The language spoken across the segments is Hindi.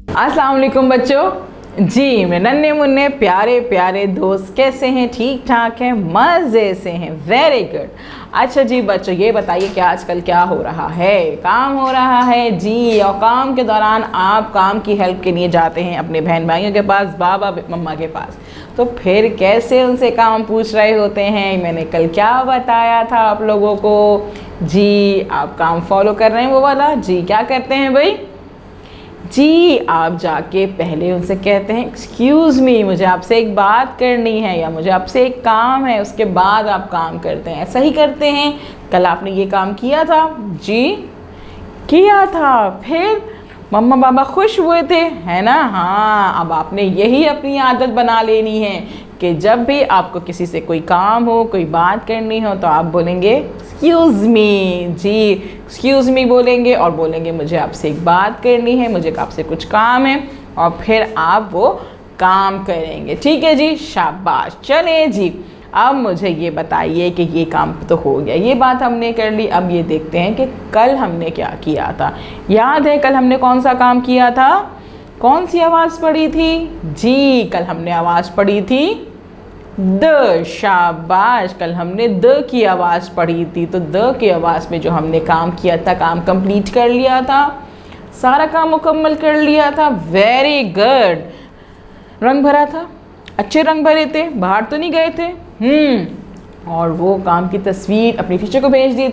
अस्सलाम वालेकुम बच्चों। जी मेरे नन्हे मुन्ने प्यारे प्यारे दोस्त कैसे हैं? ठीक ठाक हैं, मज़े से हैं, वेरी गुड। अच्छा जी बच्चों, ये बताइए कि आजकल क्या हो रहा है? काम हो रहा है जी। और काम के दौरान आप काम की हेल्प के लिए जाते हैं अपने बहन भाइयों के पास, बाबा मम्मा के पास, तो फिर कैसे उनसे काम पूछ रहे होते हैं? मैंने कल क्या बताया था आप लोगों को? जी आप काम फॉलो कर रहे हैं वो वाला? जी क्या करते हैं भाई? जी आप जाके पहले उनसे कहते हैं एक्सक्यूज़ मी, मुझे आपसे एक बात करनी है या मुझे आपसे एक काम है, उसके बाद आप काम करते हैं। ऐसा ही करते हैं। कल आपने ये काम किया था? जी किया था। फिर मम्मा पापा खुश हुए थे, है ना? हाँ, अब आपने यही अपनी आदत बना लेनी है कि जब भी आपको किसी से कोई काम हो, कोई बात करनी हो, तो आप बोलेंगे एक्सक्यूज़ मी। जी एक्सक्यूज़ मी बोलेंगे और बोलेंगे मुझे आपसे एक बात करनी है, मुझे आपसे कुछ काम है, और फिर आप वो काम करेंगे। ठीक है जी, शाबाश। चले जी, अब मुझे ये बताइए कि ये काम तो हो गया, ये बात हमने कर ली। अब ये देखते हैं कि कल हमने क्या किया था। याद है कल हमने कौन सा काम किया था? कौन सी आवाज़ पड़ी थी? जी कल हमने आवाज़ पड़ी थी द। शाबाश, कल हमने द की आवाज़ पढ़ी थी। तो द की आवाज़ में जो हमने काम किया था, काम कंप्लीट कर लिया था, सारा काम मुकम्मल कर लिया था। Very good. रंग भरा था, अच्छे रंग भरे थे, बाहर तो नहीं गए थे। और वो काम की तस्वीर अपनी टीचर को भेज दी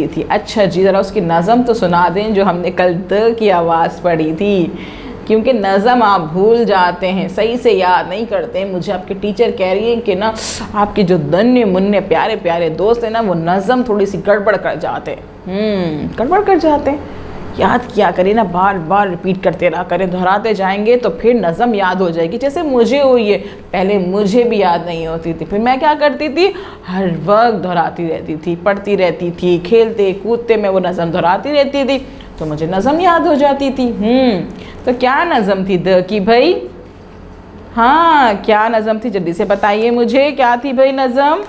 थी। अच्छा जी, ज़रा उसकी नज़म तो सुना दें जो हमने कल द की आवाज़ पढ़ी थी, क्योंकि नज़म आप भूल जाते हैं, सही से याद नहीं करते हैं। मुझे आपके टीचर कह रही है कि ना आपके जो नन्हे मुन्ने प्यारे प्यारे दोस्त हैं ना, वो नज़म थोड़ी सी गड़बड़ कर जाते हैं। गड़बड़ कर जाते हैं। याद किया करें ना, बार बार रिपीट करते रहा करें, दोहराते जाएंगे तो फिर नज़म याद हो जाएगी। जैसे मुझे हुई है, पहले मुझे भी याद नहीं होती थी, फिर मैं क्या करती थी, हर वक्त दोहराती रहती थी, पढ़ती रहती थी, खेलते कूदते मैं वो नज़म दोहराती रहती थी, तो मुझे नज़म याद हो जाती थी। तो क्या नज़म थी द की भाई? हाँ क्या नज़म थी, जल्दी से बताइए मुझे, क्या थी भाई नज़म?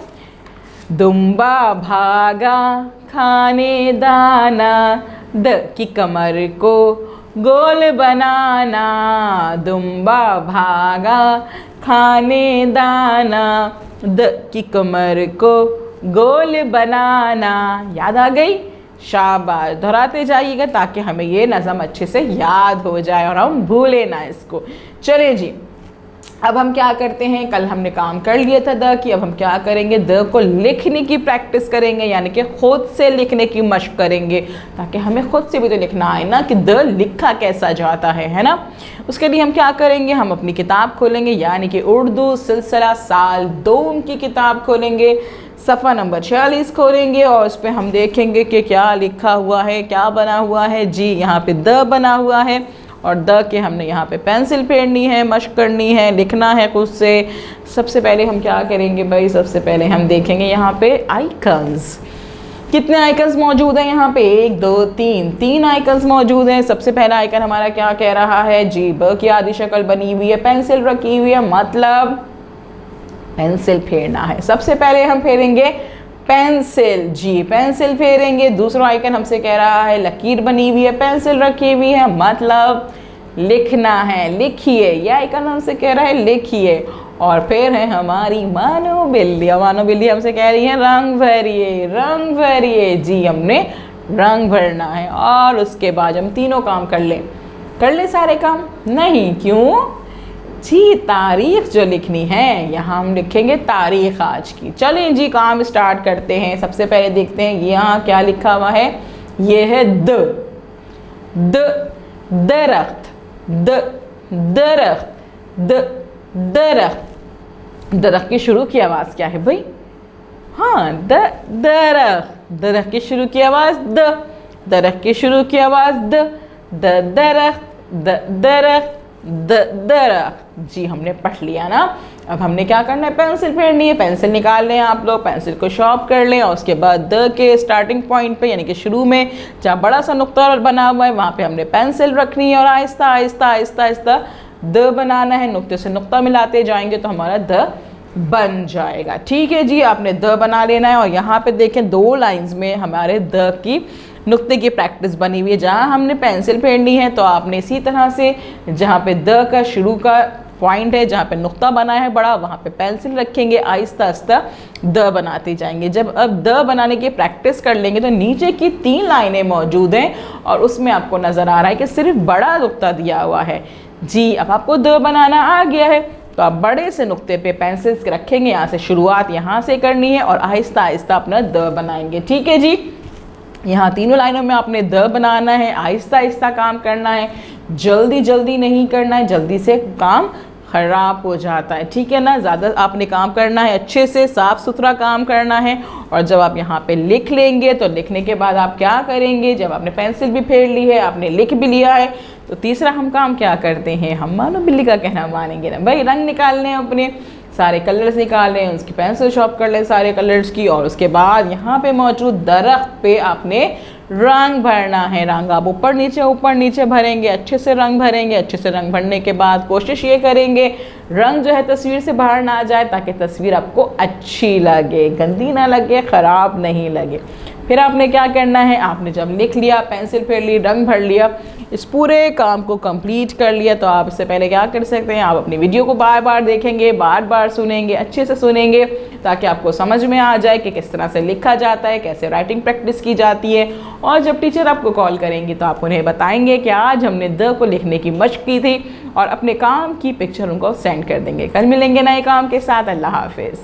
दुम्बा भागा खाने दाना, द की कमर को गोल बनाना। दुम्बा भागा खाने दाना, द की कमर को गोल बनाना। याद आ गई? शाबाश, दोहराते जाइएगा ताकि हमें ये नज़म अच्छे से याद हो जाए और हम भूले ना इसको। चले जी, अब हम क्या करते हैं, कल हमने काम कर लिया था द की, अब हम क्या करेंगे, द को लिखने की प्रैक्टिस करेंगे, यानी कि खुद से लिखने की मशक करेंगे, ताकि हमें खुद से भी तो लिखना आए ना कि द लिखा कैसा जाता है ना। उसके लिए हम क्या करेंगे, हम अपनी किताब खोलेंगे, यानी कि उर्दू सिलसिला साल 2 की किताब खोलेंगे, सफ़ा नंबर 46 खोलेंगे, और उस पर हम देखेंगे कि क्या लिखा हुआ है, क्या बना हुआ है। जी यहाँ पे द बना हुआ है, और द के हमने यहाँ पे पेंसिल फेरनी है, मशक करनी है, लिखना है खुद से। सबसे पहले हम क्या करेंगे भाई, सबसे पहले हम देखेंगे यहाँ पे आइकन्स। कितने आइकन्स मौजूद हैं यहाँ पे? 1 2 3 आइकन्स मौजूद हैं। सबसे पहला आइकन हमारा क्या कह रहा है? जी ब की आधी शक्ल बनी हुई है, पेंसिल रखी हुई है, मतलब पेंसिल फेरना है। सबसे पहले हम फेरेंगे पेंसिल। जी पेंसिल फेरेंगे। दूसरा आइकन हमसे कह रहा है लकीर बनी हुई है, पेंसिल रखी हुई है, मतलब लिखना है, लिखिए। यह आइकन हमसे कह रहा है लिखिए। और फिर है हमारी मानो बिल्ली। मानो बिल्ली हमसे कह रही है रंग भरिए, रंग भरिए। जी हमने रंग भरना है। और उसके बाद हम तीनों काम कर लें सारे काम? नहीं, क्यों जी, तारीख जो लिखनी है, यहाँ हम लिखेंगे तारीख आज की। चलें जी काम स्टार्ट करते हैं। सबसे पहले देखते हैं यहाँ क्या लिखा हुआ है। ये है दरख्त, दरख्त की शुरू की आवाज़ क्या है भाई? हाँ दरख्त की शुरू की आवाज़ दरख्त की शुरू की आवाज़ दरख्त। जी हमने पढ़ लिया ना। अब हमने क्या करना है, पेंसिल फेरनी है। पेंसिल निकाल लें आप लोग, पेंसिल को शार्प कर लें, और उसके बाद द के स्टार्टिंग पॉइंट पे, यानी कि शुरू में जहाँ बड़ा सा नुक्ता बना हुआ है, वहाँ पे हमने पेंसिल रखनी है और आहिस्ता आहिस्ता आहिस्ता आहिस्ता द बनाना है। नुक्ते से नुक्ता मिलाते जाएंगे तो हमारा द बन जाएगा। ठीक है जी, आपने द बना लेना है। और यहाँ पे देखें 2 लाइंस में हमारे द की नुक्ते की प्रैक्टिस बनी हुई है। जहाँ हमने पेंसिल फेरनी है तो आपने इसी तरह से जहाँ पे द का शुरू का पॉइंट है, जहाँ पे नुक्ता बना है बड़ा, वहाँ पे पेंसिल रखेंगे, आहिस्ता आहिस्ता द बनाते जाएंगे। जब अब द बनाने की प्रैक्टिस कर लेंगे तो नीचे की 3 लाइनें मौजूद हैं और उसमें आपको नज़र आ रहा है कि सिर्फ बड़ा नुक्ता दिया हुआ है। जी, अब आपको द बनाना आ गया है तो आप बड़े से नुक्ते पे पेंसिल्स रखेंगे, यहाँ से शुरुआत यहाँ से करनी है और आहिस्ता आहिस्ता अपना द बनाएंगे। ठीक है जी, यहाँ तीनों लाइनों में आपने द बनाना है, आहिस्ता आहिस्ता काम करना है, जल्दी जल्दी नहीं करना है, जल्दी से काम ख़राब हो जाता है। ठीक है ना, ज़्यादा आपने काम करना है, अच्छे से साफ़ सुथरा काम करना है। और जब आप यहाँ पे लिख लेंगे तो लिखने के बाद आप क्या करेंगे, जब आपने पेंसिल भी फेर ली है, आपने लिख भी लिया है, तो तीसरा हम काम क्या करते हैं, हम मानो बिल्ली का कहना मानेंगे ना भाई, रंग निकालने हैं, अपने सारे कलर्स निकाल लें, उसकी पेंसिल शॉर्प कर लें सारे कलर्स की, और उसके बाद यहाँ पे मौजूद दरख्त पे आपने रंग भरना है। रंग आप ऊपर नीचे भरेंगे, अच्छे से रंग भरेंगे। अच्छे से रंग भरने के बाद कोशिश ये करेंगे रंग जो है तस्वीर से बाहर ना आ जाए, ताकि तस्वीर आपको अच्छी लगे, गंदी ना लगे, ख़राब नहीं लगे। फिर आपने क्या करना है, आपने जब लिख लिया, पेंसिल फेर ली, रंग भर लिया, इस पूरे काम को कंप्लीट कर लिया, तो आप इससे पहले क्या कर सकते हैं, आप अपनी वीडियो को बार बार देखेंगे, बार बार सुनेंगे, अच्छे से सुनेंगे, ताकि आपको समझ में आ जाए कि किस तरह से लिखा जाता है, कैसे राइटिंग प्रैक्टिस की जाती है। और जब टीचर आपको कॉल करेंगे तो आप उन्हें बताएंगे कि आज हमने द को लिखने की मशक की थी, और अपने काम की पिक्चर उनको सेंड कर देंगे। कल मिलेंगे नए काम के साथ। अल्लाह हाफिज़।